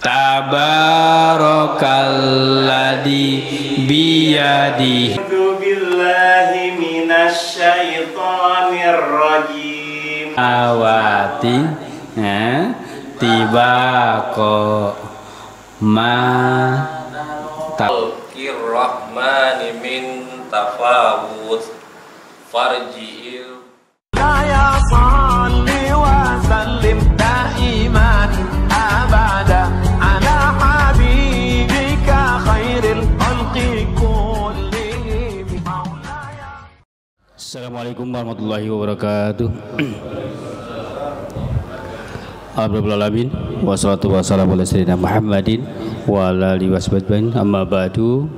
Tabarakalladzi biyadihi. Billahi minasyaitonir rajim. Awati tibako ma Rahmani min tafawut farji'il ya salli wa sallim daiman abada ala habibika khairil khalqi kullihim. Assalamualaikum warahmatullahi wabarakatuh. Alhamdulillahirabbil alamin wassalatu wassalamu ala sayyidina Muhammadin wa ala alihi washabbihi amma ba'du.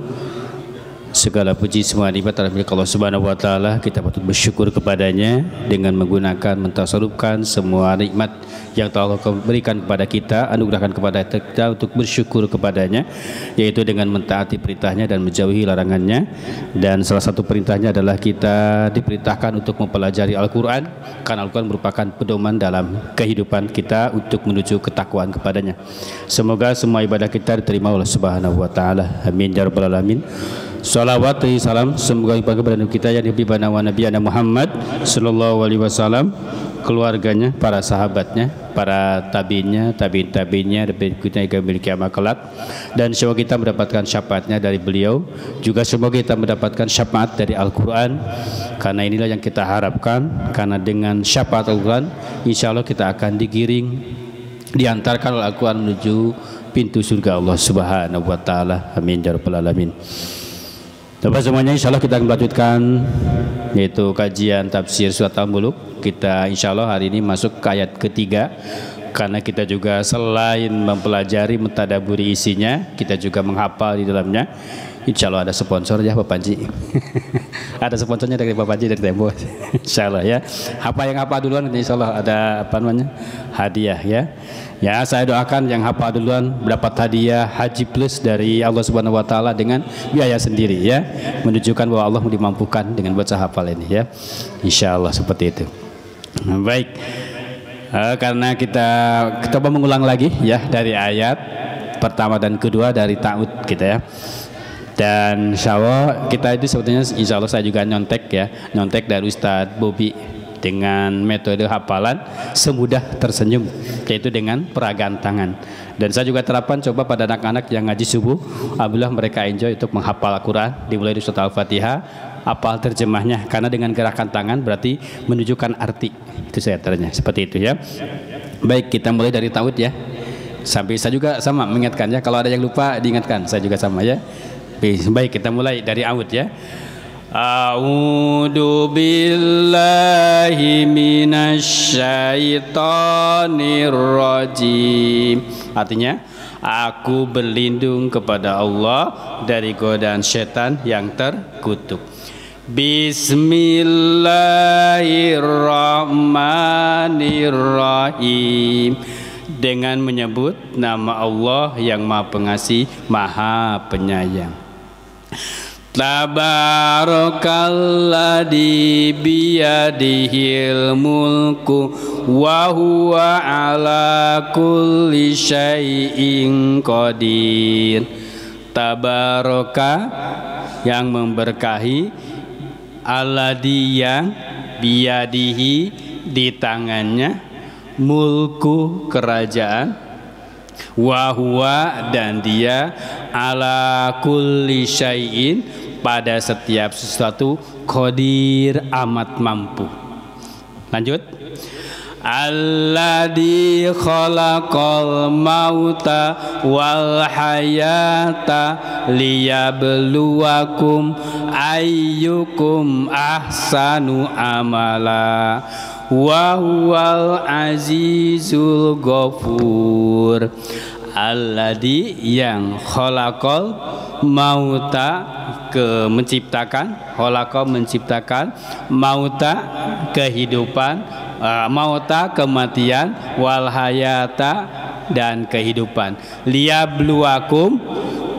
Segala puji semua nikmat adalah milik Allah Subhanahu wa taala. Kita patut bersyukur kepadanya dengan menggunakan mentasarufkan semua nikmat yang telah Allah berikan kepada kita, anugerahkan kepada kita untuk bersyukur kepadanya, yaitu dengan mentaati perintahnya dan menjauhi larangannya. Dan salah satu perintahnya adalah kita diperintahkan untuk mempelajari Al-Quran, karena Al-Quran merupakan pedoman dalam kehidupan kita untuk menuju ketakwaan kepadanya. Semoga semua ibadah kita diterima oleh Subhanahu wa taala. Amin ya rabbal alamin. Salawat dan salam semoga kepada Nabi kita yang dibimbing wa Nabi Muhammad sallallahu alaihi wasallam, keluarganya, para sahabatnya, para tabiinnya, tabiin-tabiinnya, dan berikutnya hingga milik kiamat kelak. Dan semoga kita mendapatkan syafaatnya dari beliau. Juga semoga kita mendapatkan syafaat dari Al-Quran, karena inilah yang kita harapkan. Karena dengan syafaat Al-Quran, insya Allah kita akan digiring, diantarkan oleh Al-Quran menuju pintu surga Allah Subhanahu wa taala. Amin ya rabbal alamin. Bapak semuanya, insya Allah kita akan melanjutkan yaitu kajian tafsir surat Al-Mulk. Kita insya Allah hari ini masuk ke ayat ketiga, karena kita juga selain mempelajari, mentadaburi isinya, kita juga menghafal di dalamnya. Insya Allah ada sponsor ya Pak Panji. Ada sponsornya dari Pak Panji dari Tembo. Insya Allah ya. Apa yang hafal duluan, insya Allah ada apa namanya, hadiah ya. Ya, saya doakan yang hafal duluan mendapat hadiah haji plus dari Allah Subhanahu wa taala dengan biaya sendiri ya. Menunjukkan bahwa Allah dimampukan dengan baca hafal ini ya. Insya Allah seperti itu. Baik. Karena kita coba mengulang lagi ya dari ayat pertama dan kedua dari ta'ud kita ya. Dan insya Allah kita itu sebetulnya, insya Allah saya juga nyontek ya, nyontek dari Ustadz Bobi dengan metode hafalan semudah tersenyum, yaitu dengan peragaan tangan. Dan saya juga terapkan coba pada anak-anak yang ngaji subuh, alhamdulillah mereka enjoy untuk menghafal Al-Quran dimulai dari surat Al-Fatihah, hafal terjemahnya, karena dengan gerakan tangan berarti menunjukkan arti. Itu saya teranya seperti itu ya. Baik, kita mulai dari ta'ud ya. Sampai saya juga sama mengingatkannya, kalau ada yang lupa diingatkan, saya juga sama ya. Baik, kita mulai dari aud ya. A'udzu billahi minasyaitonir rajim. Artinya, aku berlindung kepada Allah dari godaan setan yang terkutuk. Bismillahirrahmanirrahim. Dengan menyebut nama Allah yang Maha Pengasih, Maha Penyayang. Tabarakalladzi biyadihil mulku wa huwa ala kulli syai'in qadir. Tabaraka yang memberkahi, alladzi yang biyadihi di tangannya, mulku kerajaan, wa huwa dan dia, ala kulli syai'in pada setiap sesuatu, qadir amat mampu. Lanjut. Alladzi khalaqal mauta wal hayata liyabluwakum ayyukum ahsanu amala wa huwal azizul ghafur. Alladzi yang khalaqal mauta menciptakan, khalaqa menciptakan, mauta kehidupan, mauta kematian, wal hayata dan kehidupan, liyabluwakum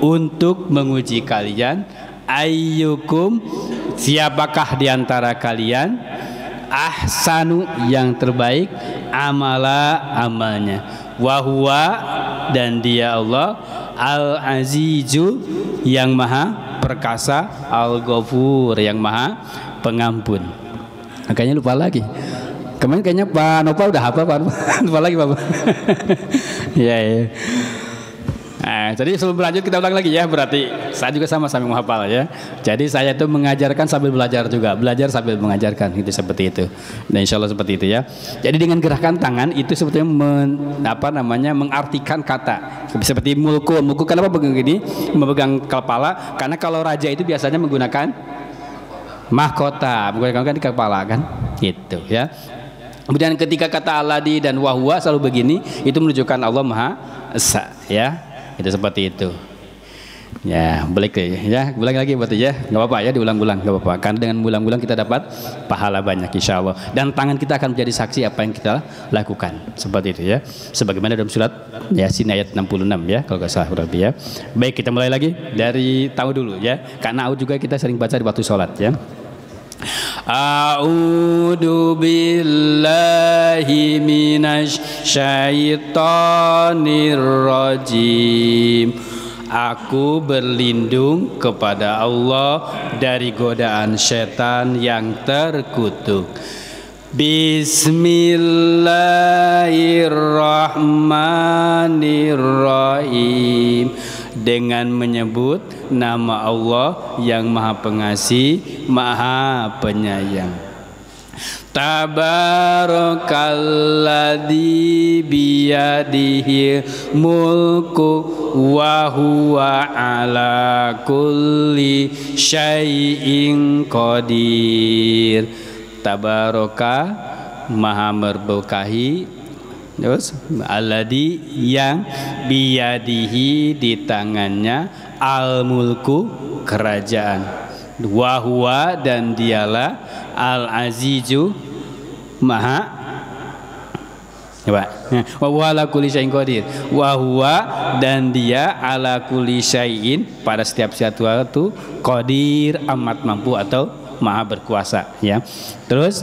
untuk menguji kalian, ayyukum siapakah diantara kalian, ahsanu yang terbaik, amala amalnya, wahwa dan dia Allah Al-Azizu yang maha perkasa, Al-Ghafur yang maha pengampun. Makanya lupa lagi. Kemarin kayaknya Pak Nopal udah hafal Pak. Lupa lagi Pak. Ya, ya. Nah, jadi sebelum berlanjut kita ulang lagi ya. Berarti saya juga sama sambil menghafal ya. Jadi saya itu mengajarkan sambil belajar juga, belajar sambil mengajarkan, itu seperti itu. Dan insya Allah seperti itu ya. Jadi dengan gerakan tangan itu sebetulnya mengartikan kata. Seperti mulku. Mulku kenapa begini? Memegang kepala. Karena kalau raja itu biasanya menggunakan mahkota, menggunakan di kepala kan, gitu ya. Kemudian ketika kata aladi dan wahwa selalu begini, itu menunjukkan Allah Maha Esa ya. Itu seperti itu. Ya, balik ya, ulang lagi berarti ya. Enggak apa-apa ya diulang-ulang, enggak apa-apa. Karena dengan ulang-ulang kita dapat pahala banyak insyaallah. Dan tangan kita akan menjadi saksi apa yang kita lakukan. Seperti itu ya. Sebagaimana dalam surat Yasin ayat 66 ya, kalau enggak salah berarti ya. Baik, kita mulai lagi dari tahu dulu ya. Karena juga kita sering baca di waktu sholat ya. A'udzu billahi minasy syaithanir rajim. Aku berlindung kepada Allah dari godaan setan yang terkutuk. Bismillahirrahmanirrahim. Dengan menyebut nama Allah yang Maha Pengasih, Maha Penyayang. Tabarakalladzi biyadihi mulku wa huwa ala kulli syai'in qadir. Tabaraka Maha berberkahi. Terus alladzi yang biyadihi di tangannya al-mulku kerajaan, wahwa dan dialah al-azizu maha coba wa ala kulli syai'in qadir, wahwa dan dia ala kulli syai'in pada setiap sesuatu qadir amat mampu atau maha berkuasa ya. Terus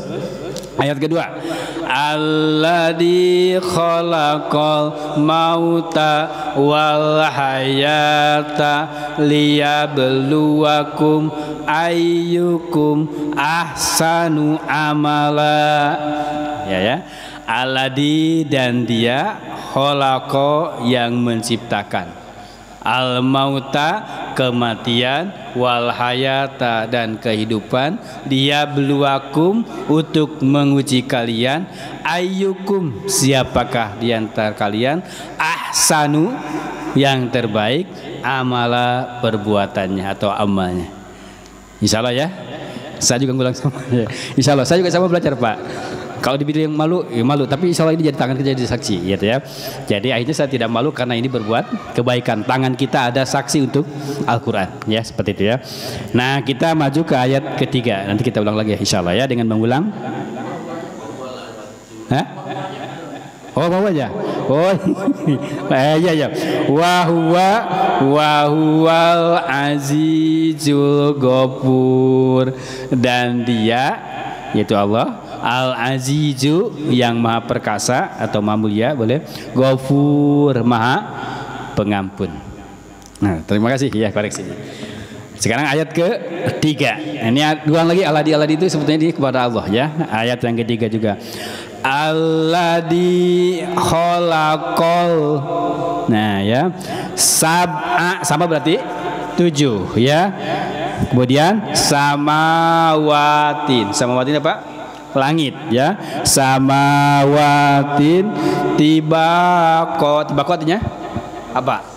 ayat kedua, alladzi khalaqal mauta wal hayata liyabluwakum ayyukum ahsanu amala. Ya. Alladzi dan dia khalaqa yang menciptakan, al mauta kematian, wal hayata dan kehidupan, dia beluakum untuk menguji kalian, ayyukum siapakah di antara kalian, ahsanu yang terbaik, amala perbuatannya atau amalnya. Insyaallah ya. Saya juga ngulang sama ya. Insyaallah saya juga sama belajar Pak. Kalau dibilang malu, ya malu. Tapi insya Allah ini jadi tangan kita jadi saksi, gitu ya. Jadi akhirnya saya tidak malu karena ini berbuat kebaikan. Tangan kita ada saksi untuk Al-Quran, ya seperti itu ya. Nah kita maju ke ayat ketiga. Nanti kita ulang lagi ya, insya Allah ya dengan mengulang. Hah? Oh bawa aja. Oh iya. Wahuwal azizul ghafur, dan dia yaitu Allah Al-Azizu yang maha perkasa atau maha mulia, boleh, Ghafur maha pengampun. Nah terima kasih ya koreksinya. Sekarang ayat ketiga. Ini ulang lagi, aladi itu sebetulnya kepada Allah ya. Ayat yang ketiga juga, alladzi khalaqal. Nah ya, sama berarti 7 ya. Kemudian samawatin apa? Langit ya, samawatin tibaqo artinya apa?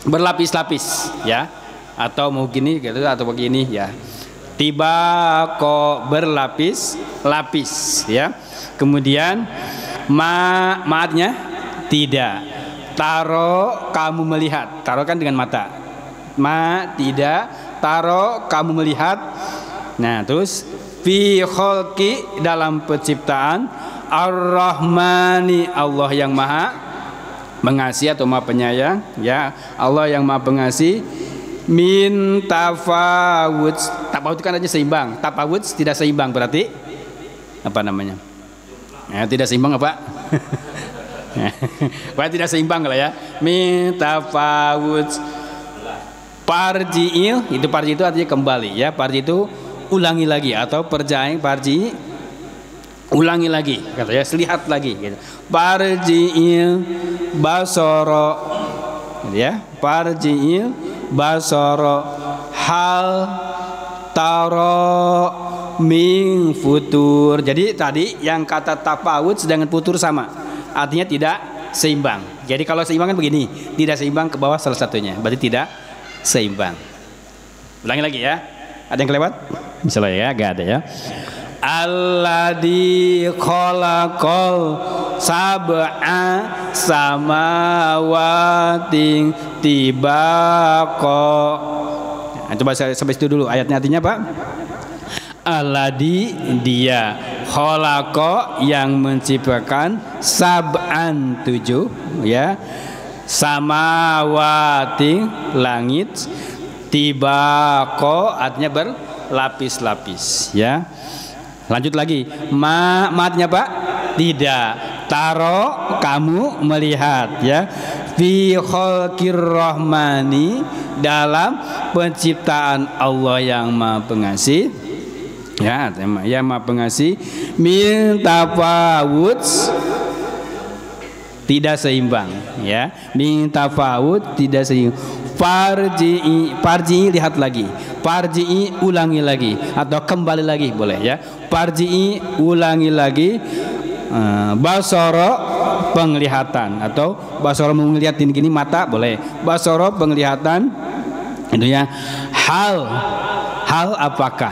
Berlapis-lapis ya, atau mau gini gitu atau begini ya. Tibaqo berlapis-lapis ya. Kemudian maatnya tidak. Taro kamu melihat, taro kan dengan mata. Tidak, taro kamu melihat. Nah terus fi khalqi dalam penciptaan, ar-Rahmani Allah yang maha mengasihi atau maha penyayang ya, Allah yang maha pengasih, min tafawud. Tafawud kan aja seimbang, tafawud tidak seimbang berarti apa namanya ya, tidak seimbang apa Wah, tidak seimbang lah ya. Min tafawut. Parji'il, itu parji itu artinya kembali ya. Parji itu ulangi lagi, atau parji ulangi lagi, katanya lihat lagi gitu. Parji'il basoro gitu ya. Parji'il basoro hal taro min futur. Jadi tadi yang kata tafawut sedangkan futur sama, artinya tidak seimbang. Jadi kalau seimbang kan begini, tidak seimbang ke bawah salah satunya, berarti tidak seimbang. Ulangi lagi ya. Ada yang kelewat? Misalnya ya, gak ada ya. Alladzi khalaqal sab'a samawati tibaqa. Nah, coba saya sampai situ dulu ayatnya, artinya apa? Alladzi, dia, khalaqa, yang menciptakan, sab'an, 7 ya, samawati, langit, tibaqa artinya berlapis-lapis ya. Lanjut lagi, artinya apa? Tidak. Taro, kamu melihat ya. Fi khalqir rahmani, dalam penciptaan Allah yang Maha Pengasih ya, yang Maha Pengasih. Min tafawut, tidak seimbang ya. Min tafawut, tidak seimbang. Parji'i, lihat lagi. Parji'i, ulangi lagi, atau kembali lagi boleh ya. Parji'i, ulangi lagi. Basoro, penglihatan, atau basoro melihat gini mata boleh. Basoro, penglihatan itu ya. Hal apakah?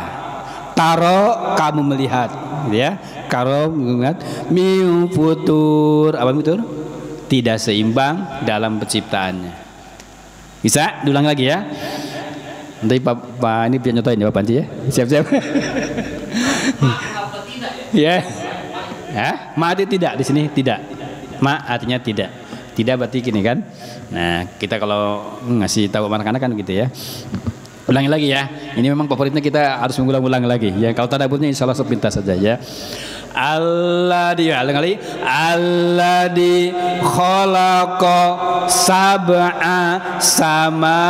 Taro, kamu melihat ya. Karo melihat. Min futur, apa futur? Tidak seimbang dalam penciptaannya. Bisa diulang lagi ya. Nanti Pak ini biar nyotoin ya Pak Panji ya. Siap-siap. Ya. Ya, mati tidak di sini tidak. Ma artinya tidak. Tidak berarti gini kan. Nah, kita kalau ngasih tahu anak-anak kan gitu ya. Ulangi lagi ya. Ini memang favoritnya, kita harus mengulang-ulang lagi. Ya, kalau tadaburnya insyaallah sepintas saja ya. Alladzi, kali alladzi khalaqa sab'a samawati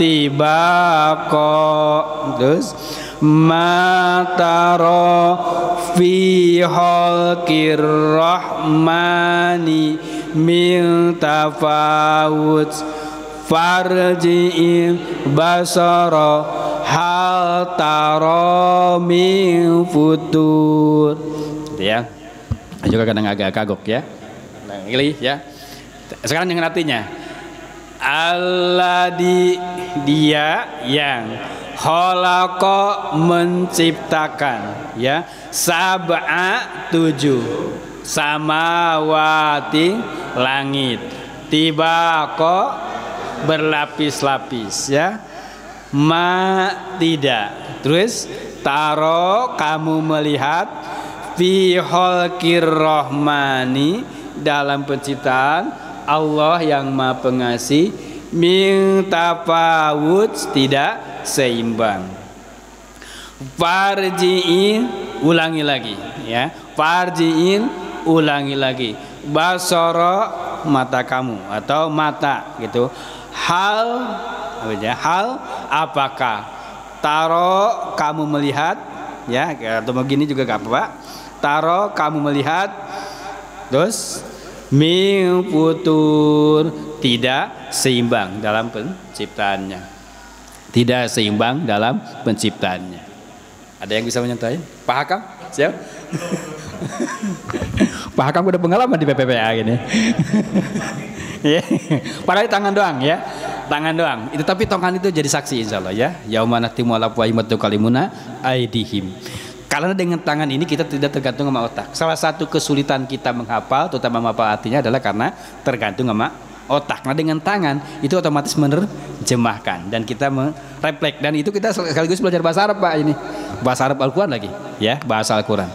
tibaqa. Terus mataro fi khalqir rahmani min tafawut farji'il basara hal taro min futur. Ya, juga kadang agak kagok ya. Nah, ini ya. Sekarang dengan artinya, alladzi, dia yang, khalaqa, menciptakan ya, sab'a, 7, samawati, langit, tibaqa, berlapis-lapis ya. Ma, tidak. Terus taro, kamu melihat, fi khalqir rahmani, dalam penciptaan Allah yang Maha Pengasih, min tafawut, tidak seimbang. Farji'in, ulangi lagi ya. Farji'in, ulangi lagi. Basara, mata kamu atau mata gitu. Hal apakah? Taro, kamu melihat ya, atau begini juga gak apa-apa. Taro, kamu melihat. Terus min futur, tidak seimbang dalam penciptaannya. Tidak seimbang dalam penciptaannya. Ada yang bisa menyertai? Pak Hakam? Siap? Pak Hakam udah pengalaman di PPPA gini. Padahal tangan doang ya, tangan doang. Itu tapi tangan itu jadi saksi insya Allah ya. Yaumana timu ala puaimatu kalimuna aidihim. Karena dengan tangan ini kita tidak tergantung sama otak. Salah satu kesulitan kita menghafal, terutama menghafal artinya adalah karena tergantung sama otak. Nah dengan tangan itu otomatis menerjemahkan dan kita merefleks, dan itu kita sekaligus belajar bahasa Arab Pak ini. Bahasa Arab Al-Quran lagi ya, bahasa Al-Quran.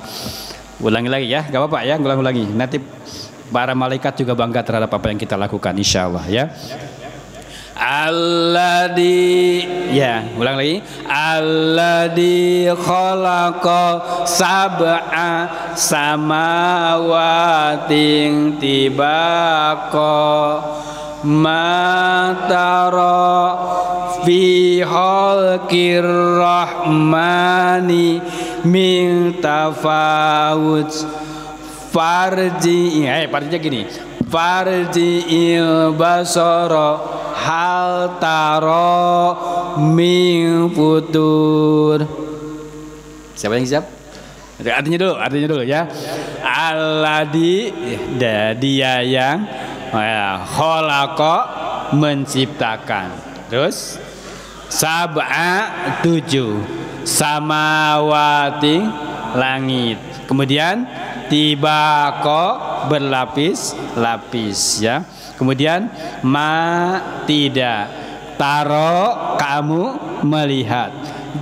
Ulangi lagi ya, gak apa-apa ya, ulang-ulangi. Nanti para malaikat juga bangga terhadap apa yang kita lakukan insya Allah ya. Alladzi, ya, ulang lagi. Alladzi khalaqa sab'a samawatin tibaqa ma tara fi khalqir rahmani min tafawut farji'nya gini. Farji'il basara hal taro min futur. Siapa yang siap? Artinya dulu ya. Alladzi, dia yang khalaqa menciptakan. Terus sab'a 7 samawati langit. Kemudian tibaqa berlapis-lapis ya. Kemudian tidak taro kamu melihat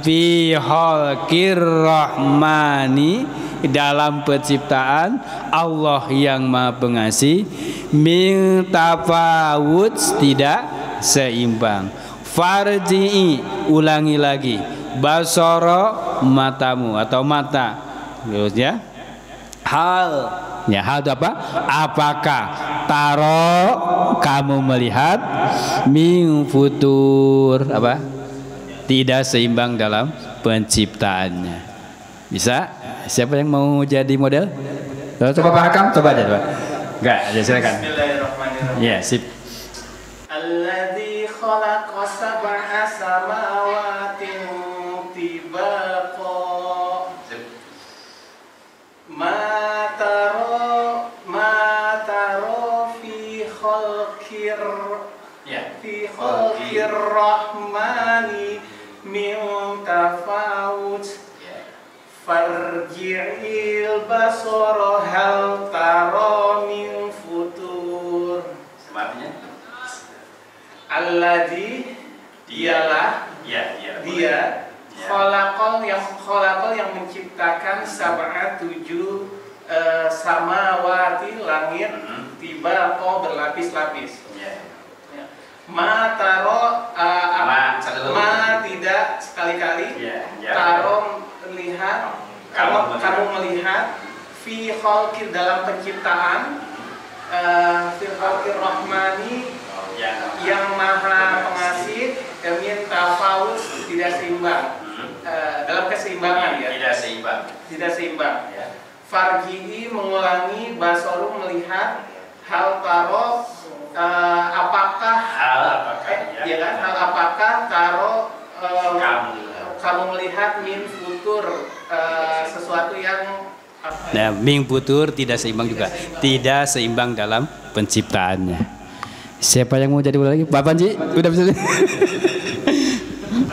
fi khalqir rahmani dalam penciptaan Allah yang Maha Pengasih min tafawut tidak seimbang. Farji'i ulangi lagi basara matamu atau mata terus ya. Hal itu apa? Apakah taro kamu melihat min futur apa? Tidak seimbang dalam penciptaannya. Bisa? Siapa yang mau jadi model? Coba Pak Hakam, coba aja coba. Enggak, ya silakan. Bismillahirrahmanirrahim. Ya, sip. Alladzi khalaqa sab'a samawatin tibaqa ma taro fi khalqir rahmani min tafawut farji'il basara hal taro min futur. Artinya? Alladzi dialah dia khalaqal yang menciptakan sab'a 7 samawati langit tibaqa berlapis-lapis. Ma taro tidak sekali-kali taro melihat kamu melihat fi khalqir dalam penciptaan fi khalqir rahmani yang Maha Pengasih min tafawut tidak seimbang dalam keseimbangan ya tidak seimbang ya. Farji'i mengulangi basoru melihat hal taro apakah taro kamu melihat min futur sesuatu yang min futur tidak seimbang juga, tidak seimbang dalam penciptaannya. Siapa yang mau jadi lagi? Pak Panji, udah bisa.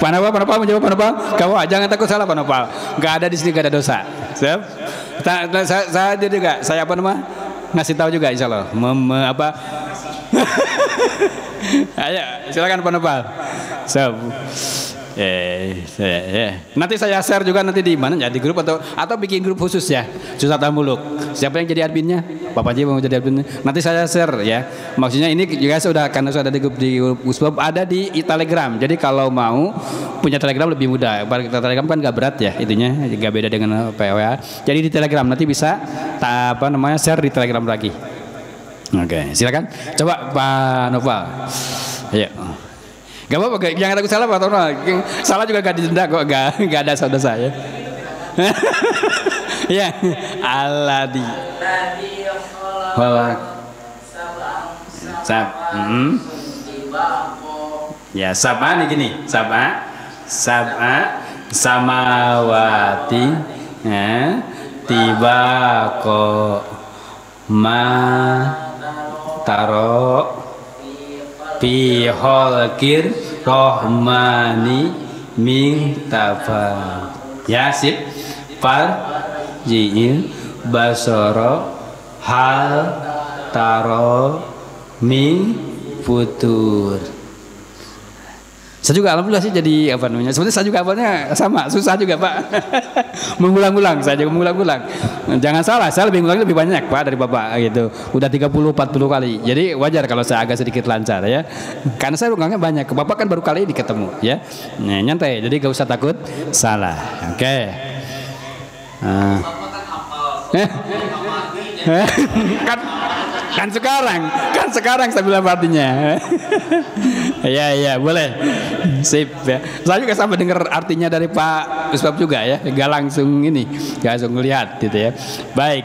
Panopal menjawab Panopal. Kamu jangan takut salah Panopal. Gak ada di sini, gak ada dosa. Siap? Saya juga, saya ngasih tahu juga insya Allah. Ayo, silakan Panopal. Siap. Nanti saya share juga nanti di mana ya, di grup atau bikin grup khusus ya, Susah Muluk. Siapa yang jadi adminnya? Bapak Panji mau jadi adminnya. Nanti saya share ya. Maksudnya ini juga karena sudah ada di grup Usbab, ada di Telegram. Jadi kalau mau punya Telegram lebih mudah. Telegram kan nggak berat ya, itunya nggak beda dengan PWA. Jadi di Telegram nanti bisa share di Telegram lagi. Oke, silakan. Coba Pak Noval. Ayo. Gak apa-apa, jangan takut salah Pak Tono. Salah juga gak didenda kok, gak ada dosa ya. Ya, Alladzi. Ya, sab'a nih gini, sab'a samawati tibaqo ma taro fi khalqir rahmani min tafa. Ya sip. Farji'il basara hal taro min futur. Saya juga alhamdulillah sih jadi apa namanya. Sebenarnya saya juga apanya sama, susah juga Pak. Mengulang-ulang, saya juga mengulang-ulang. Jangan salah, saya lebih ngulang lebih banyak Pak dari Bapak gitu. Udah 30-40 kali. Jadi wajar kalau saya agak sedikit lancar ya. Karena saya ulangnya banyak. Ke Bapak kan baru kali ini ketemu ya. Nah, nyantai. Jadi gak usah takut salah. Oke. Kan sekarang saya bilang artinya. Ya boleh, sip ya. Saya juga sama dengar artinya dari Pak Ustaz juga ya, gak langsung melihat gitu ya. Baik,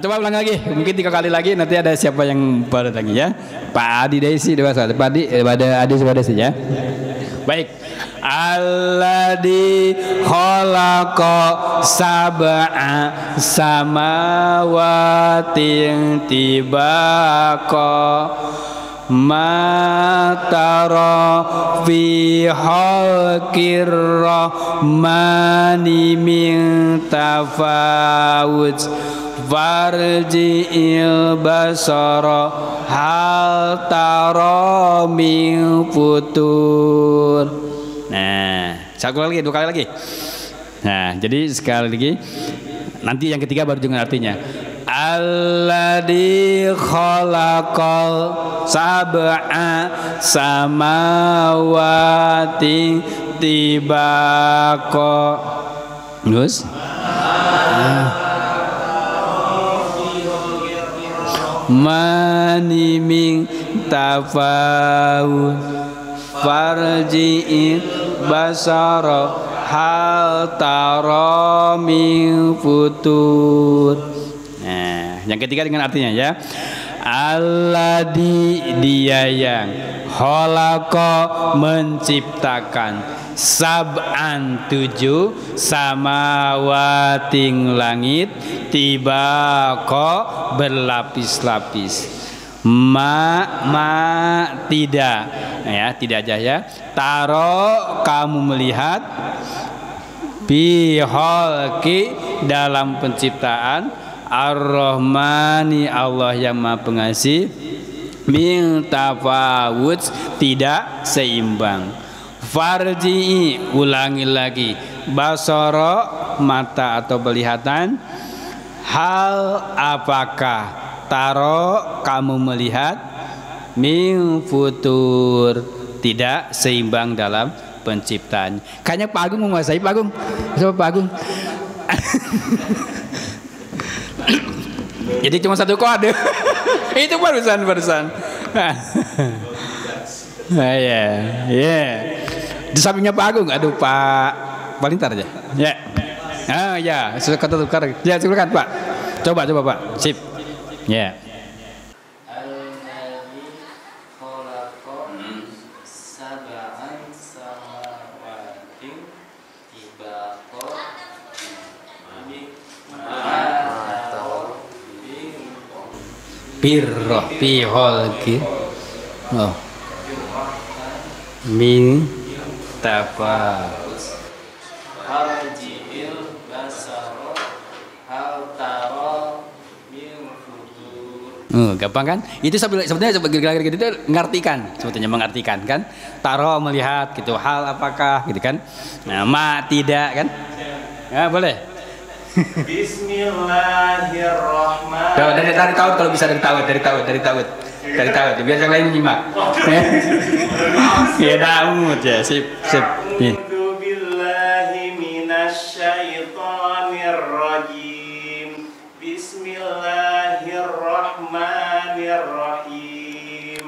coba ulang lagi, mungkin 3 kali lagi, nanti ada siapa yang baru lagi ya. Pak Adi Desi dewasa, Pak Adi, ada Adi Desi ya. Baik. Alladzi khalaqa sab'a samawatin tibaqa ma tara fi khalqir rahmani min tafawut farji'il basara hal tara min futur. Nah, 2 kali lagi. Nah, jadi sekali lagi. Nanti yang ketiga baru dengan artinya. Alladzi khalaqal sab'a samawati tibaqa. Terus? Mani min tafawut farji'i basara hal tara min futur. Nah, yang ketiga dengan artinya ya. Alladzi dia yang khalaqa menciptakan sab'an 7 samawating langit tibaqa berlapis-lapis. Tidak ya, tidak aja ya. Taro kamu melihat bi khalqi dalam penciptaan Ar-Rahmani Allah yang Maha Pengasih min tafawut tidak seimbang. Farji ulangi lagi basara mata atau penglihatan hal apakah taro kamu melihat min futur tidak seimbang dalam penciptaan. Kayaknya Pak Agung menguasai. Pak Agung, siapa Pak Agung? Jadi cuma 1 kode. Itu barusan. Ya. Di sampingnya Pak Agung, aduh Pak Balintar aja. Ya. Ya, kata tukar. Ya, silakan Pak. Coba Pak. Sip. Ya. Alladzi khalaqa sab'an samawati tibaqa Birroh fi khalqi min tafawut farji'il basara hal tara min futur. Gampang kan? Itu sebenarnya gitu itu mengartikan, sebetulnya mengartikan kan? Taro melihat gitu, hal apakah gitu kan? Nah, ma tidak kan? Ya, boleh. Bismillahirrahmanirrahim. Dari tahu kalau bisa dari tahu. Biar yang lain nyimak. Ya Daud ya, sip. A'udzu billahi minasyaitonir rajim. Bismillahirrahmanirrahim.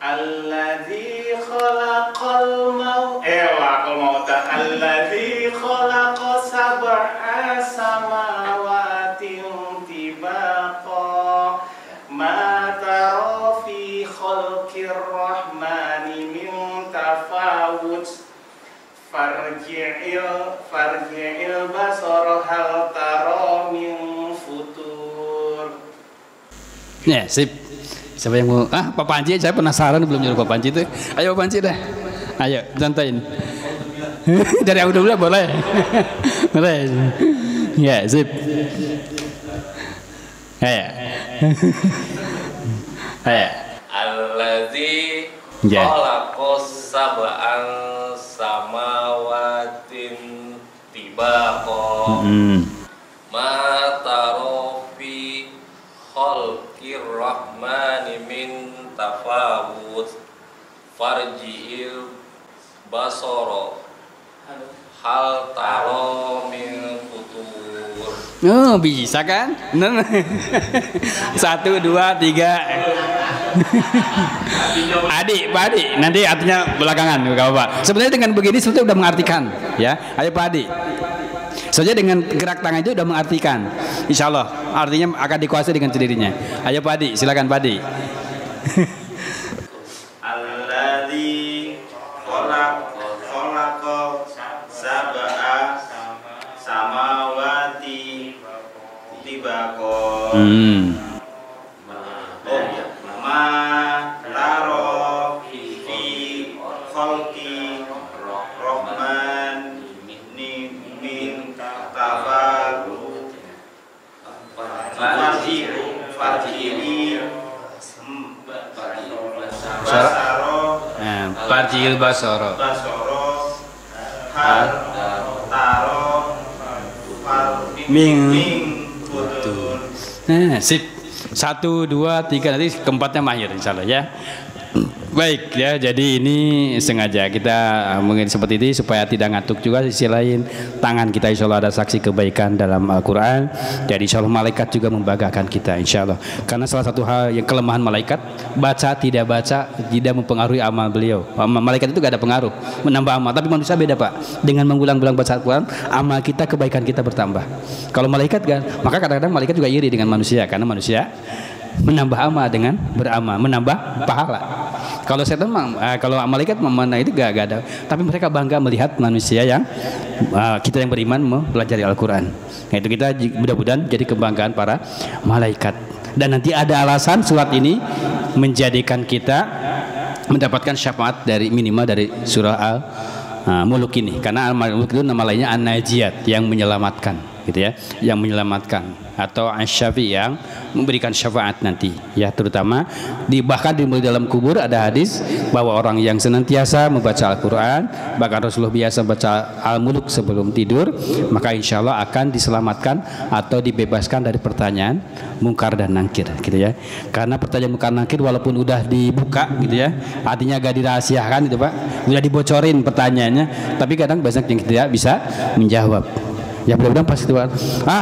Alladzi khalaqal mauta alladzi khalaqa sab'a samawatin tibaqa ma tara fi khalqir rahmani min tafawut farji'il basara hal tara min futur. Ya, sip. Siapa yang mau? Pak Panji, saya penasaran belum nyuruh Pak Panji itu. Ayo Pak Panji dah. Ayo, santain. Dari aku dulu boleh. Boleh. Ya, sip. Ayo. Alladzi Ya. Khalaqos sab'an samawatin tibaqa. Ma taro fi khalqir rahmani min tafawut farji'il basara hal taro min futur. Oh, bisa kan? 1, 2, 3. Adik, Pak Adik, nanti artinya belakangan, Bapak. Sebenarnya dengan begini sebetulnya sudah mengartikan, ya. Ayo Pak Adik. Saja dengan gerak tangan itu sudah mengartikan. Insya Allah artinya akan dikuasai dengan sendirinya. Ayo Pak Adik, silakan Pak Adik. Alladzi khalaqa sab'a samawati tibaqa. Ma taro fi khalqi rahman min tafawut Farji'il basara hal taro Ming futur. Nah, sip. 1, 2, 3 nanti keempatnya mahir insyaallah ya. Baik ya, jadi ini sengaja kita mungkin seperti ini supaya tidak ngantuk juga. Sisi lain tangan kita insya Allah ada saksi kebaikan dalam Al-Quran. Jadi insya Allah malaikat juga membanggakan kita insya Allah. Karena salah satu hal yang kelemahan malaikat, baca tidak mempengaruhi amal beliau. Malaikat itu gak ada pengaruh menambah amal. Tapi manusia beda Pak. Dengan mengulang-ulang baca Al-Quran, amal kita, kebaikan kita bertambah. Kalau malaikat kan, maka kadang-kadang malaikat juga iri dengan manusia. Karena manusia menambah amal dengan beramal, menambah pahala. Kalau setan, kalau malaikat memana itu gak ada. Tapi mereka bangga melihat manusia yang kita yang beriman mempelajari Al-Quran. Nah, itu kita mudah-mudahan jadi kebanggaan para malaikat. Dan nanti ada alasan surat ini menjadikan kita mendapatkan syafaat dari minimal dari surah Al-Mulk ini. Karena Al-Mulk itu nama lainnya An-Najiyat, yang menyelamatkan, gitu ya, yang menyelamatkan, atau Asy-Syafi, yang memberikan syafaat nanti ya, terutama bahkan di dalam kubur ada hadis bahwa orang yang senantiasa membaca Al-Quran, bahkan Rasulullah biasa baca Al-Mulk sebelum tidur, maka insya Allah akan diselamatkan atau dibebaskan dari pertanyaan mungkar dan nakir, gitu ya. Karena pertanyaan mungkar nakir walaupun udah dibuka, gitu ya, artinya gak dirahasiakan, gitu Pak, udah dibocorin pertanyaannya, tapi kadang banyak yang tidak bisa menjawab. Ya mudah-mudahan pas itu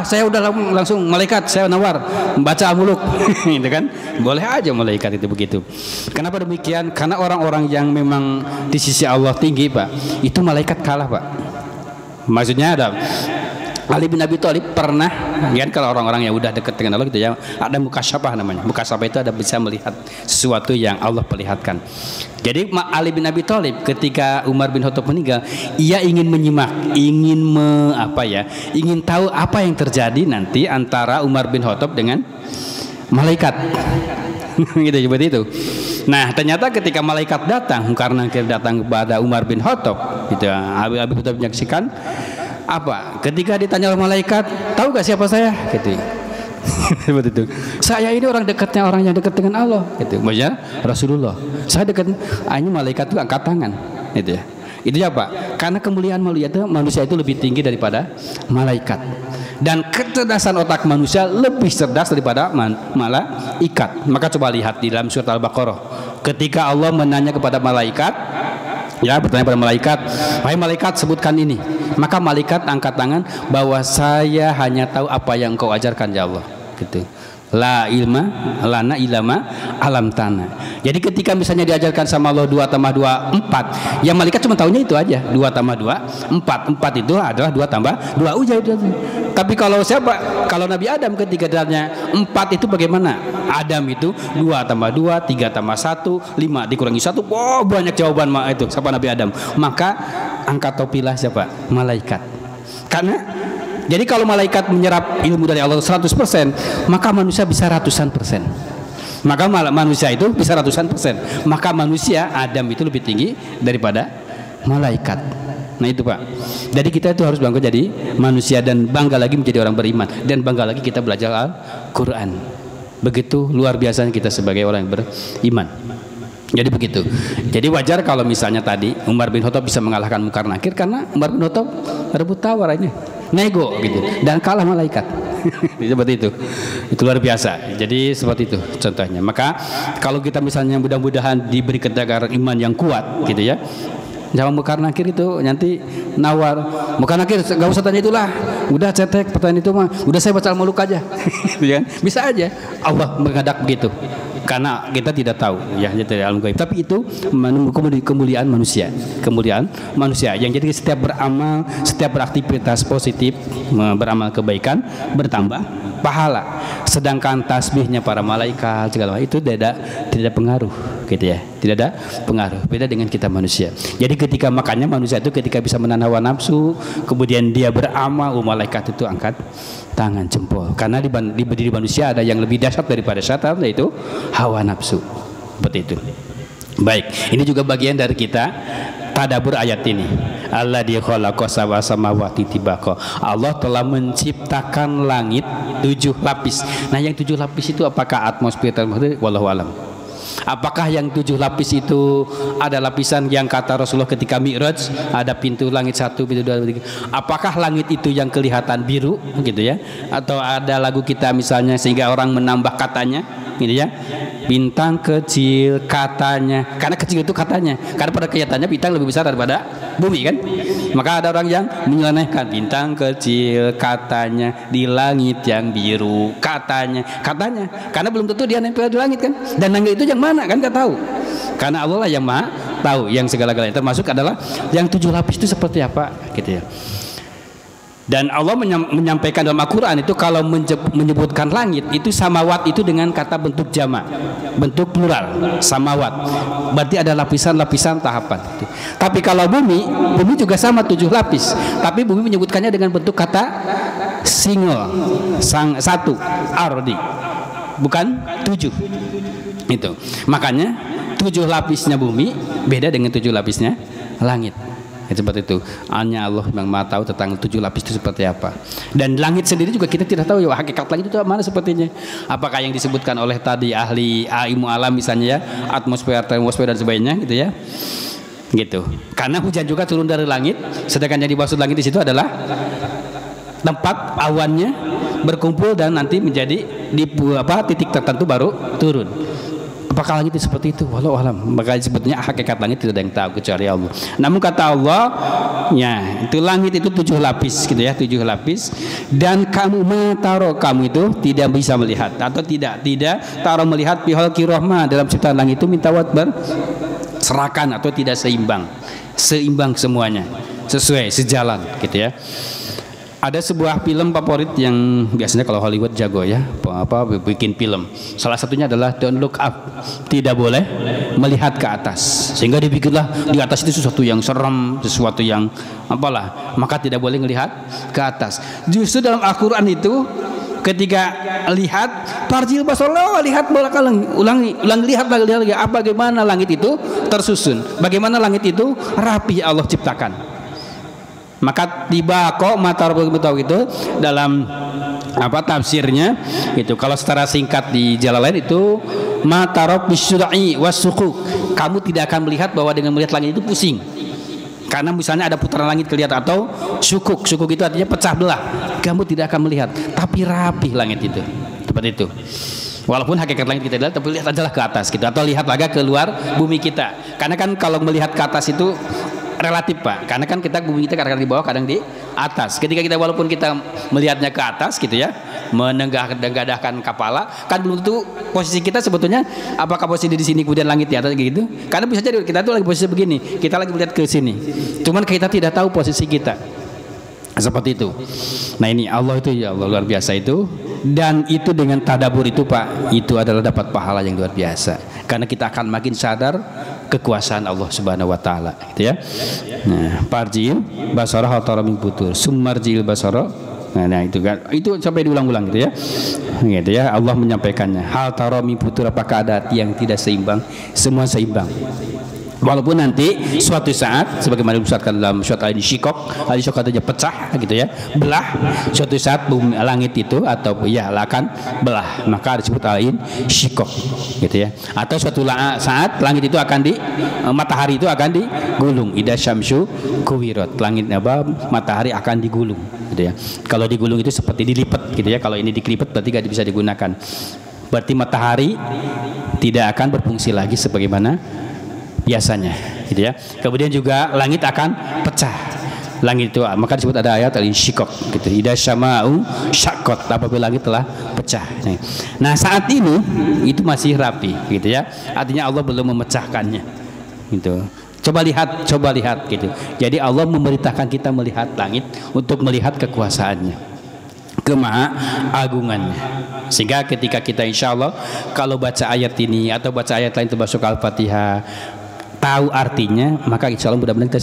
saya udah langsung malaikat, saya nawar membaca Al-Mulk gitu kan, boleh aja malaikat itu begitu. Kenapa demikian? Karena orang-orang yang memang di sisi Allah tinggi Pak, itu malaikat kalah Pak. Maksudnya ada Ali bin Abi Thalib pernah, kan kalau orang-orang yang udah dekat dengan Allah gitu ya, ada mukasyafah namanya. Mukasyafah itu ada bisa melihat sesuatu yang Allah perlihatkan. Jadi Ali bin Abi Thalib ketika Umar bin Khattab meninggal, ia ingin menyimak, ingin tahu apa yang terjadi nanti antara Umar bin Khattab dengan malaikat. Gitu seperti itu. Nah, ternyata ketika malaikat datang, karena datang kepada Umar bin Khattab, gitu, Abi Khattab menyaksikan apa? Ketika ditanya oleh malaikat, tahu gak siapa saya? Gitu. Seperti itu. Saya ini orang dekatnya orang yang dekat dengan Allah. Gitu. Maksudnya Rasulullah. Saya dekat. Hanya malaikat itu angkat tangan. Gitu ya. Itu ya Pak. Karena kemuliaan manusia itu lebih tinggi daripada malaikat. Dan kecerdasan otak manusia lebih cerdas daripada malaikat. Maka coba lihat di dalam surat Al-Baqarah. Ketika Allah menanya kepada malaikat, ya, bertanya pada malaikat, wahai malaikat sebutkan ini. Maka malaikat angkat tangan bahwa saya hanya tahu apa yang engkau ajarkan ya Allah. Gitu. La ilma lana ilama alam tanah. Jadi ketika misalnya diajarkan sama Allah 2 tambah 2 4, yang malaikat cuma tahunya itu aja, 2 tambah 2 4. 4 itu adalah 2 tambah 2 udah. Tapi kalau siapa? Kalau Nabi Adam ketika ditanya 4 itu bagaimana? Adam itu 2 tambah 2, 3 tambah 1, 5 dikurangi 1. Wow, banyak jawaban itu siapa Nabi Adam. Maka angkat topilah siapa? Malaikat. Karena jadi kalau malaikat menyerap ilmu dari Allah 100%, maka manusia bisa ratusan persen. Maka manusia itu bisa ratusan persen. Maka manusia Adam itu lebih tinggi daripada malaikat. Nah itu Pak. Jadi kita itu harus bangga jadi manusia dan bangga lagi menjadi orang beriman, dan bangga lagi kita belajar Al-Quran. Begitu luar biasanya kita sebagai orang yang beriman. Jadi begitu. Jadi wajar kalau misalnya tadi Umar bin Khattab bisa mengalahkan Munkar Nakir karena Umar bin Khattab rebut tawarannya, nego gitu, dan kalah malaikat. Seperti itu. Itu luar biasa. Jadi seperti itu contohnya. Maka kalau kita misalnya mudah-mudahan diberi ketegaran iman yang kuat gitu ya. Jawab Munkar Nakir itu nanti nawar. Munkar Nakir gak usah tanya itulah. Udah cetek pertanyaan itu mah. Udah saya baca Al-Muluk aja. Bisa aja. Allah menghadap begitu. Karena kita tidak tahu ya dari alam gaib. Tapi itu kemuliaan manusia. Kemuliaan manusia yang jadi setiap beramal, setiap beraktivitas positif, beramal kebaikan bertambah pahala. Sedangkan tasbihnya para malaikat segala macam itu tidak pengaruh gitu ya. Tidak ada pengaruh. Beda dengan kita manusia. Jadi ketika makanya manusia itu ketika bisa menahan hawa nafsu, kemudian dia beramal, malaikat itu angkat tangan jempol. Karena di diri manusia ada yang lebih dahsyat daripada syaitan, yaitu hawa nafsu. Seperti itu. Baik, ini juga bagian dari kita tadabbur ayat ini. Alladzi khalaqa sab'a samawati tibaqa. Allah telah menciptakan langit 7 lapis. Nah, yang 7 lapis itu apakah atmosfer wallahu alam. Apakah yang 7 lapis itu ada lapisan yang kata Rasulullah ketika Mi'raj ada pintu langit 1, pintu 2, 3. Apakah langit itu yang kelihatan biru gitu ya? Atau ada lagu kita misalnya sehingga orang menambah katanya gitu ya? Bintang kecil katanya. Karena kecil itu katanya. Karena pada kenyataannya bintang lebih besar daripada bumi kan? Maka ada orang yang menyelenehkan bintang kecil katanya di langit yang biru katanya. Karena belum tentu dia nempel di langit kan? Dan langit itu yang mana kan nggak tahu. Karena Allah lah yang maha tahu yang segala-galanya. Termasuk adalah yang 7 lapis itu seperti apa gitu ya. Dan Allah menyampaikan dalam Al-Quran itu kalau menyebutkan langit itu samawat itu dengan kata bentuk jamak, bentuk plural, samawat. Berarti ada lapisan-lapisan tahapan. Tapi kalau bumi juga sama 7 lapis. Tapi bumi menyebutkannya dengan bentuk kata single, satu, ardi, bukan 7. Itu. Makanya 7 lapisnya bumi beda dengan 7 lapisnya langit. Seperti itu. Hanya Allah yang Maha tahu tentang 7 lapis itu seperti apa. Dan langit sendiri juga kita tidak tahu ya hakikat langit itu mana sepertinya. Apakah yang disebutkan oleh tadi ahli ilmu alam misalnya ya, atmosfer dan sebagainya gitu ya. Gitu. Karena hujan juga turun dari langit, sedangkan yang dimaksud langit di situ adalah tempat awannya berkumpul dan nanti menjadi di titik tertentu baru turun. Apakah langit itu seperti itu? Wallahu alam. Maka sebetulnya hakikat langit tidak ada yang tahu kecuali Allah. Namun kata Allah, ya itu langit itu 7 lapis gitu ya, 7 lapis. Dan kamu itu tidak bisa melihat atau tidak taruh melihat pihal kirahma dalam ciptaan langit itu minta berserakan atau tidak seimbang semuanya, sesuai sejalan gitu ya. Ada sebuah film favorit yang biasanya kalau Hollywood jago ya, bikin film. Salah satunya adalah Don't Look Up, tidak boleh melihat ke atas. Sehingga dibikinlah di atas itu sesuatu yang serem, sesuatu yang apalah, maka tidak boleh melihat ke atas. Justru dalam Al-Qur'an itu ketika lihat tarjil basarlah, lihat belakang, ulangi lihat lagi bagaimana langit itu tersusun, bagaimana langit itu rapi Allah ciptakan. Maka tiba kok matar itu dalam tafsirnya itu kalau secara singkat di Jalalain itu matarab bisyura'i wasuquk, kamu tidak akan melihat bahwa dengan melihat langit itu pusing karena misalnya ada putaran langit kelihatan, atau sukuk itu artinya pecah belah, kamu tidak akan melihat, tapi rapi langit itu seperti itu. Walaupun hakikat langit kita lihat, tapi lihat aja ke atas gitu, atau lihat lagi keluar bumi kita, karena kan kalau melihat ke atas itu relatif Pak, karena kan bumi kita kadang di bawah kadang di atas. Ketika kita walaupun kita melihatnya ke atas gitu ya, menengadahkan kepala, kan belum tentu posisi kita sebetulnya apakah posisi di sini kemudian langit di atas gitu. Karena bisa jadi kita tuh lagi posisi begini, kita lagi melihat ke sini, cuman kita tidak tahu posisi kita seperti itu. Nah ini Allah itu ya Allah luar biasa itu, dan itu dengan tadabbur itu Pak, itu adalah dapat pahala yang luar biasa. Karena kita akan makin sadar kekuasaan Allah Subhanahu wa taala gitu ya. Nah, parjil basara hatara min butur, sumarjil basara. Nah, itu kan itu sampai diulang-ulang gitu ya. Gitu ya, Allah menyampaikannya. Hal tara min butur, apakah ada yang tidak seimbang? Semua seimbang. Walaupun nanti suatu saat sebagaimana disebutkan dalam surat Al-Insyiqaq, Al-Insyiqaq artinya pecah gitu ya, belah. Suatu saat bumi langit itu atau ya akan belah, maka disebut Al-Insyiqaq gitu ya. Atau suatu saat langit itu akan matahari itu akan digulung. Idza syamsu kuwirat, langit matahari akan digulung gitu ya. Kalau digulung itu seperti dilipat gitu ya. Kalau ini dikelipat berarti tidak bisa digunakan. Berarti matahari tidak akan berfungsi lagi sebagaimana biasanya gitu ya. Kemudian juga langit akan pecah. Langit itu maka disebut ada ayat al-insyiqaq gitu. Idza syama'u syaqqat, apabila langit telah pecah. Nah, saat ini itu masih rapi gitu ya. Artinya Allah belum memecahkannya. Gitu. Coba lihat gitu. Jadi Allah memerintahkan kita melihat langit untuk melihat kekuasaannya, kemaha-agungannya. Sehingga ketika kita insya Allah kalau baca ayat ini atau baca ayat lain termasuk Al-Fatihah tahu artinya, maka insya Allah mudah-mudahan kita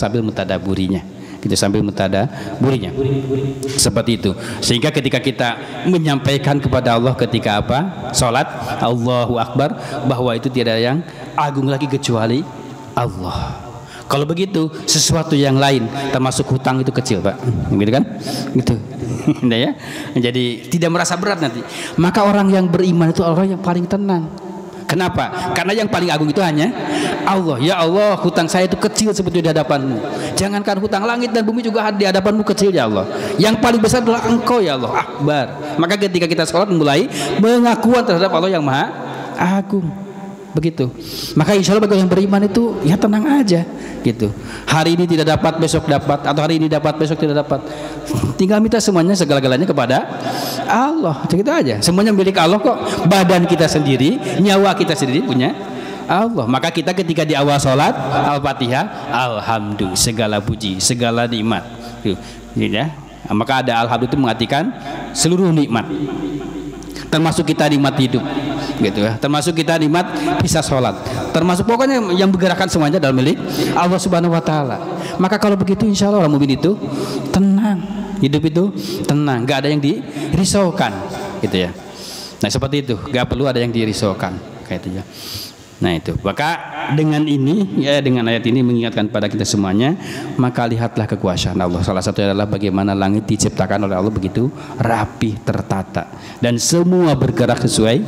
sambil mentadaburinya, seperti itu. Sehingga ketika kita menyampaikan kepada Allah ketika sholat Allahu Akbar, bahwa itu tidak ada yang agung lagi kecuali Allah. Kalau begitu sesuatu yang lain termasuk hutang itu kecil, Pak, gitu kan? Gitu. Ya. Jadi tidak merasa berat nanti. Maka orang yang beriman itu orang yang paling tenang. Kenapa? Karena yang paling agung itu hanya Allah. Ya Allah, hutang saya itu kecil seperti di hadapanmu. Jangankan hutang, langit dan bumi juga di hadapanmu kecil ya Allah. Yang paling besar adalah Engkau ya Allah, Akbar. Maka ketika kita sholat mulai pengakuan terhadap Allah yang Maha Agung. Begitu. Maka insya Allah bagi yang beriman itu ya tenang aja gitu. Hari ini tidak dapat, besok dapat, atau hari ini dapat, besok tidak dapat. Tinggal minta semuanya, segala-galanya kepada Allah. Gitu aja. Semuanya milik Allah kok. Badan kita sendiri, nyawa kita sendiri punya Allah. Maka kita ketika di awal sholat Al-Fatihah, alhamdulillah, segala puji, segala nikmat. Gitu ya. Maka ada alhamdulillah itu mengartikan seluruh nikmat. Termasuk kita nikmat hidup gitu ya, termasuk kita nikmat bisa sholat, termasuk pokoknya yang bergerakkan semuanya dalam milik Allah Subhanahu wa Ta'ala. Maka kalau begitu insya Allah orang mukmin itu tenang, hidup itu tenang, gak ada yang dirisaukan gitu ya. Nah seperti itu, gak perlu ada yang dirisaukan kayak itu ya. Nah itu, maka dengan ini ya, dengan ayat ini mengingatkan pada kita semuanya, maka lihatlah kekuasaan Allah. Salah satunya adalah bagaimana langit diciptakan oleh Allah begitu rapi, tertata, dan semua bergerak sesuai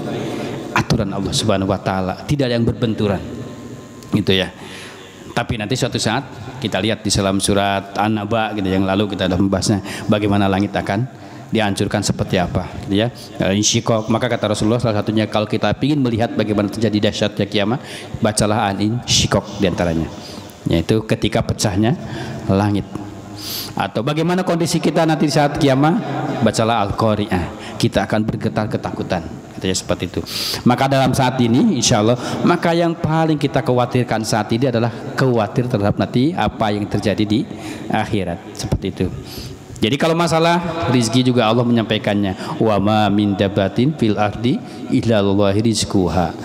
aturan Allah Subhanahu wa Ta'ala, tidak ada yang berbenturan gitu ya. Tapi nanti suatu saat kita lihat di dalam surat An-Naba gitu, yang lalu kita sudah membahasnya, bagaimana langit akan dihancurkan seperti apa gitu ya. Insyiqaq, maka kata Rasulullah salah satunya kalau kita ingin melihat bagaimana terjadi dahsyatnya kiamat, bacalah An-Insyiqaq diantaranya, yaitu ketika pecahnya langit. Atau bagaimana kondisi kita nanti saat kiamat, bacalah Al-Qari'ah, kita akan bergetar ketakutan gitu ya, seperti itu. Maka dalam saat ini insya Allah, maka yang paling kita khawatirkan saat ini adalah khawatir terhadap nanti apa yang terjadi di akhirat, seperti itu. Jadi kalau masalah rizki juga Allah menyampaikannya, wa ma min dabatin fil ardi illa lillahi rizquha.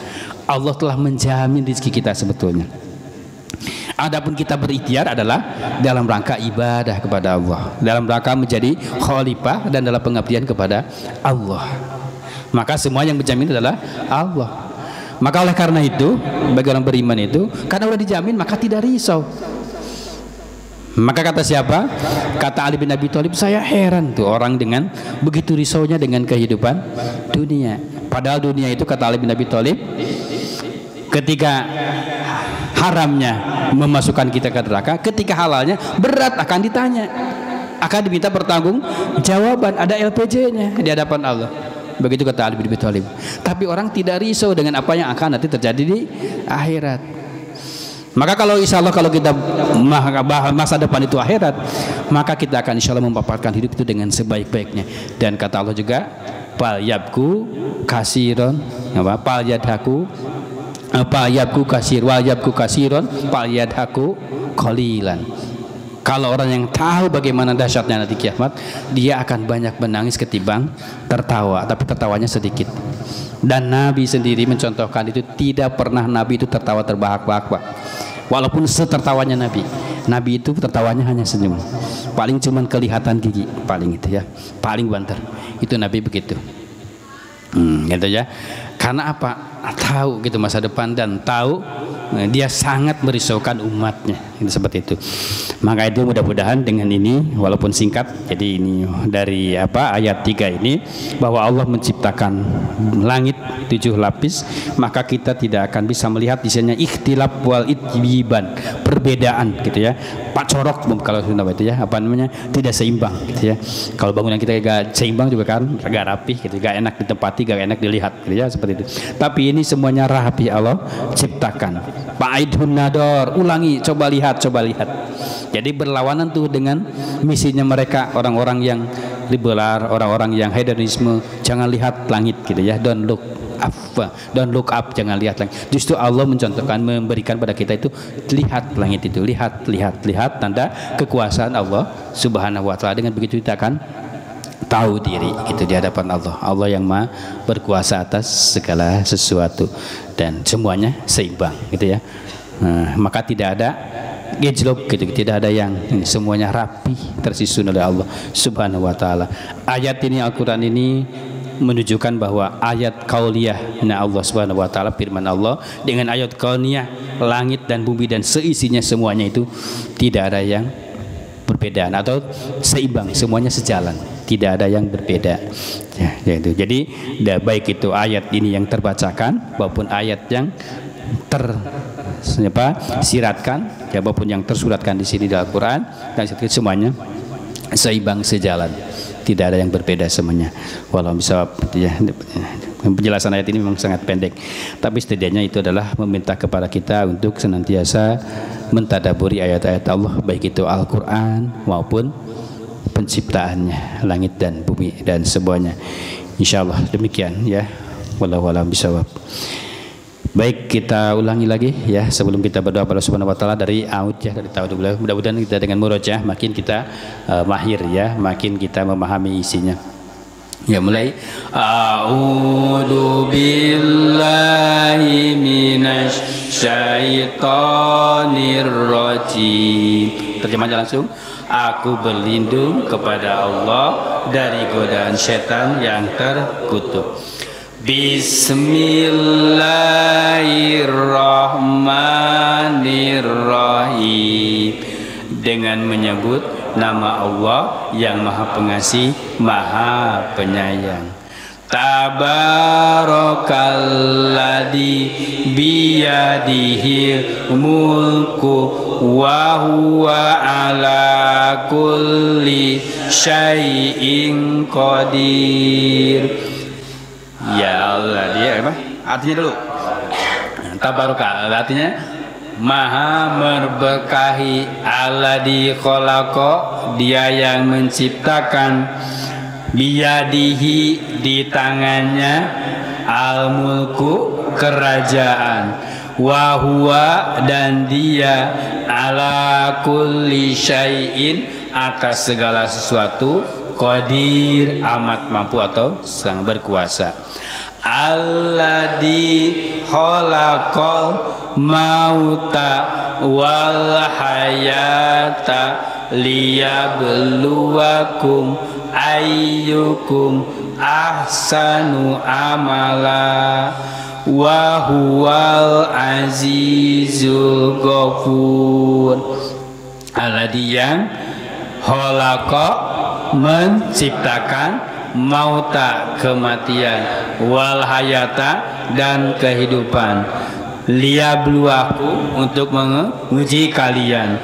Allah telah menjamin rizki kita sebetulnya. Adapun kita berikhtiar adalah dalam rangka ibadah kepada Allah, dalam rangka menjadi khalifah dan dalam pengabdian kepada Allah. Maka semua yang menjamin adalah Allah. Maka oleh karena itu bagi orang beriman itu, karena sudah dijamin maka tidak risau. Maka kata siapa? Kata Ali bin Abi Thalib, saya heran tuh orang dengan begitu risaunya dengan kehidupan dunia. Padahal dunia itu kata Ali bin Abi Thalib, ketika haramnya memasukkan kita ke neraka, ketika halalnya berat akan ditanya, akan diminta pertanggung jawaban, ada LPJ-nya di hadapan Allah. Begitu kata Ali bin Abi Thalib. Tapi orang tidak risau dengan apa yang akan nanti terjadi di akhirat. Maka kalau insya Allah kalau kita masa depan itu akhirat, maka kita akan insya Allah memaparkan hidup itu dengan sebaik-baiknya. Dan kata Allah juga, pal yabku kasiron, pal yadhaku, pal yabku kasir, wal yabku kasiron, pal yadhaku qalilan. Kalau orang yang tahu bagaimana dahsyatnya nanti kiamat, dia akan banyak menangis ketimbang tertawa, tapi tertawanya sedikit. Dan Nabi sendiri mencontohkan itu, tidak pernah Nabi itu tertawa terbahak-bahak, Pak. Walaupun setertawanya Nabi itu tertawanya hanya senyum, paling cuman kelihatan gigi, paling itu ya, paling banter. Itu Nabi begitu. Gitu ya. Karena apa? Tahu gitu masa depan dan tahu dia sangat merisaukan umatnya, seperti itu. Maka itu mudah-mudahan dengan ini walaupun singkat, jadi ini dari ayat 3 ini bahwa Allah menciptakan langit 7 lapis, maka kita tidak akan bisa melihat di sana ikhtilaf wal ityiban, perbedaan gitu ya. Pak corok kalau Sunda itu ya, tidak seimbang gitu ya. Kalau bangunan kita gak seimbang juga kan, gak rapih gitu, gak enak ditempati, gak enak dilihat gitu ya, seperti itu. Tapi ini semuanya rapi Allah ciptakan. Fa'idhun nador, ulangi, coba lihat. Jadi berlawanan tuh dengan misinya mereka, orang-orang yang liberal, orang-orang yang hedonisme. Jangan lihat langit gitu ya, don't look up, jangan lihat langit. Justru Allah mencontohkan, memberikan pada kita itu, lihat langit itu, lihat tanda kekuasaan Allah Subhanahu wa taala. Dengan begitu kita akan tahu diri gitu di hadapan Allah yang Maha berkuasa atas segala sesuatu dan semuanya seimbang gitu ya. Maka tidak ada gejlok gitu, tidak ada yang ini, semuanya rapi tersusun oleh Allah Subhanahu wa taala. Ayat ini, Al-Qur'an ini menunjukkan bahwa ayat kauliyah Allah Subhanahu wa taala, firman Allah, dengan ayat kauniyah, langit dan bumi dan seisinya semuanya itu tidak ada yang berbeda atau seimbang, semuanya sejalan, tidak ada yang berbeda ya, itu. Jadi baik itu ayat ini yang terbacakan maupun ayat yang siratkan ya, maupun yang tersuratkan di sini di Al-Qur'an, dan semuanya seimbang, sejalan, tidak ada yang berbeda semuanya. Walau bisa ya, penjelasan ayat ini memang sangat pendek, tapi setidaknya itu adalah meminta kepada kita untuk senantiasa mentadaburi ayat-ayat Allah, baik itu Al-Quran maupun penciptaannya, langit dan bumi dan semuanya. Insyaallah demikian ya. Wallahu a'lam bishawab. Baik, kita ulangi lagi ya sebelum kita berdoa pada Subhanahu wa taala dari aud ya, dari tawadhu. Mudah-mudahan kita dengan murojaah makin kita mahir ya, makin kita memahami isinya. Ya, mulai. A'udzu billahi minasy syaitonir rajim. Terjemahnya langsung. Aku berlindung kepada Allah dari godaan setan yang terkutuk. Bismillahirrahmanirrahim. Dengan menyebut nama Allah yang Maha Pengasih, Maha Penyayang. Tabarakalladzi biyadihil mulku wa huwa ala kulli syai'in qadir. Ya Allah, dia apa? Artinya dulu. Tabaraka artinya Maha memberkahi, alladzi khalaqa, dia yang menciptakan, biyadihi, di tangannya, al-mulku, kerajaan, wa huwa, dan dia, ala kulli syai'in, atas segala sesuatu, qadir, amat mampu atau sang berkuasa. Alladzi khalaqal mauta wal hayata liyabluwakum ayyukum ahsanu amala wa huwal azizul ghafur. Alladzi yang khalaqa, menciptakan, mauta, kematian, wal hayata, dan kehidupan, liyabluwakum, untuk menguji kalian,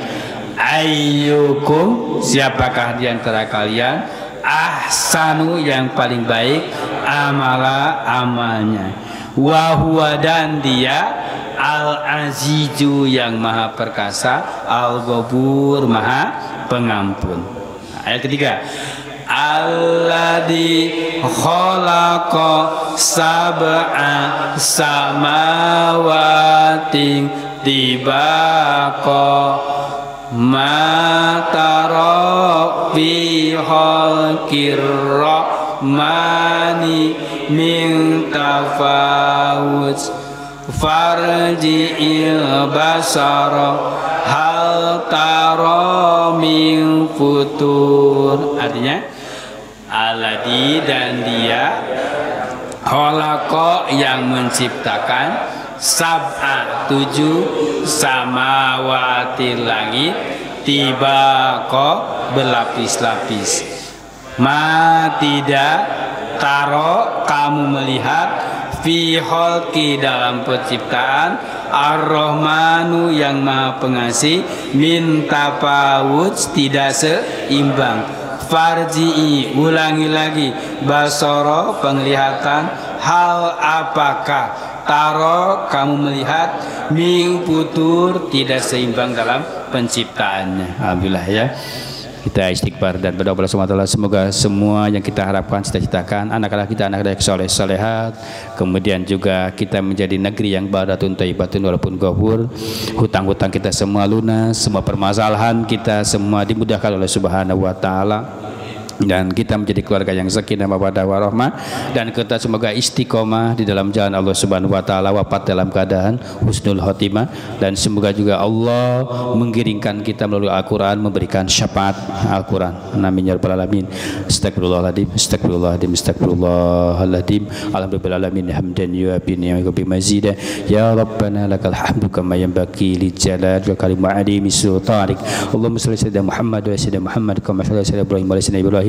ayyukum, siapakah di antara kalian, ahsanu, yang paling baik, amala, amalnya, wa huwa, dan dia, al-azizu, yang maha perkasa, al-ghafur, maha pengampun. Ayat ketiga, alladzi khalaqa sab'a samawati tibaqa ma tara fi khalqir rahmani min tafawut farji'il basara hal tara min futur. Artinya alladzi, dan dia, khalaqa, yang menciptakan, sab'a 7 samawati langit tibaqa berlapis-lapis. Ma tidak taro kamu melihat fi khalqi dalam penciptaan Ar-Rahmanu yang Maha Pengasih min tafawut tidak seimbang. Farji'i ulangi lagi basoro penglihatan hal apakah taro kamu melihat min futur tidak seimbang dalam penciptaannya. Alhamdulillah ya. Kita istighfar dan berdoa kepada Allah SWT. Semoga semua yang kita harapkan, cita-citakan, anak-anak kita anak-anak soleh-solehat, kemudian juga kita menjadi negeri yang baratun thayyibatun walaupun ghafur, hutang-hutang kita semua lunas, semua permasalahan kita semua dimudahkan oleh Subhanahu wa taala, dan kita menjadi keluarga yang sakinah mawaddah warahmah, dan kita semoga istiqomah di dalam jalan Allah Subhanahu wa taala, wafat dalam keadaan husnul khotimah, dan semoga juga Allah menggiringkan kita melalui Al-Qur'an, memberikan syafaat Al-Qur'an. Amin ya rabbal alamin. Astagfirullahaladzim, astagfirullahaladzim, astagfirullahaladzim. Alhamdulillah alamin hamdan yu'abi ni'amaka bimazida. Ya Rabbana lakal hamdu kama yanbaghi li jalali wa karim ma'adimi sultanik. Allahumma shalli ala sayyidina Muhammad wa sayyidina Muhammad kama shalli ala sayyidina Ibrahim wa sayyidina Ibrahim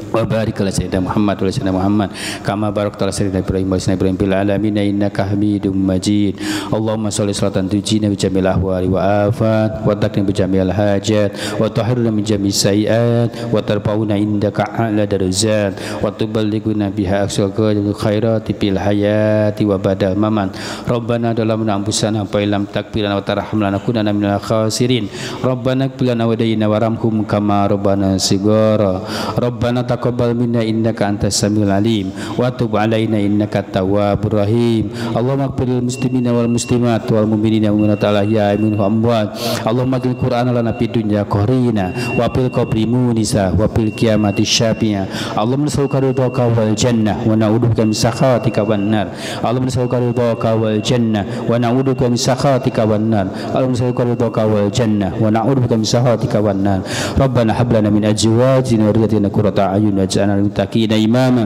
wa barik ala sayyidina Muhammad wa sayyidina Muhammad kama barakta ala sayyidina Ibrahim wa sayyidina Ibrahim bil alamin innaka Hamidum Majid. Allahumma shalli salatan tujina bi jamil ahwali wa afat wa taqdim bi jamil hajat wa tahrirna min jami sayiat wa tarfauna indaka a'la darajat wa tuballighuna biha aqsal khairati fil hayati wa badal maman. Rabbana dalamna anfusana fa illam taghfir lana wa tarhamna kunana minal khasirin. Rabbana ighfir lana wa dayyina warhamhum kama rabbana sigara. Rabbana taqabbal minna innaka antas samiul alim wa tub alaina innaka tawwabur rahim. Allahumma ighfir lil muslimina wal muslimat wal mu'minina wal mu'minat al-ahya'i minhum amwat. Allahumma ij'al Qur'ana lana fid dunya qarina wa fil qabri munisa wa fil qiyamati syafi'a. Allahumma nas'aluka ridhaka wal jannah wa na'udzubika min sakhatika wan nar. Allahumma nas'aluka ridhaka wal jannah wa na'udzubika min sakhatika wan nar. Allahumma nas'aluka ridhaka wal jannah wa na'udzubika min sakhatika wan nar. Rabbana hab lana min azwajina wa dhurriyyatina qurrata a'yun waj'alna lil muttaqina imama.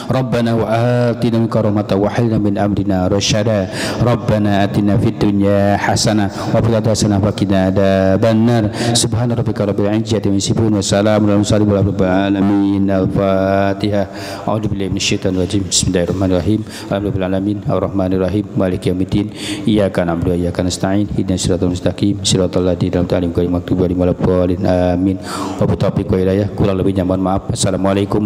Rabbana wa atina min karamata wa halna min amrina rasyada. Rabbana atina fid dunya hasanah wa fil akhirati hasanah wa qina adzabannar. Subhana rabbika rabbil izzati amma yasifun wa salamun alal mursalin walhamdulillahi rabbil alamin. Al-Fatihah. A'udzu billahi minasyaitonir rajim. Bismillahirrahmanirrahim. Alhamdulillahi alamin arrahmanir rahim maliki yaumiddin. Iyyaka na'budu wa iyyaka nasta'in. Ihdinas siratal mustaqim siratal ladzina an'amta 'alaihim ghairil maghdubi 'alaihim waladdallin. Amin. Wa bittaufiq wa hidayah. Kurang lebihnya mohon maaf. Assalamualaikum warahmatullahi wabarakatuh.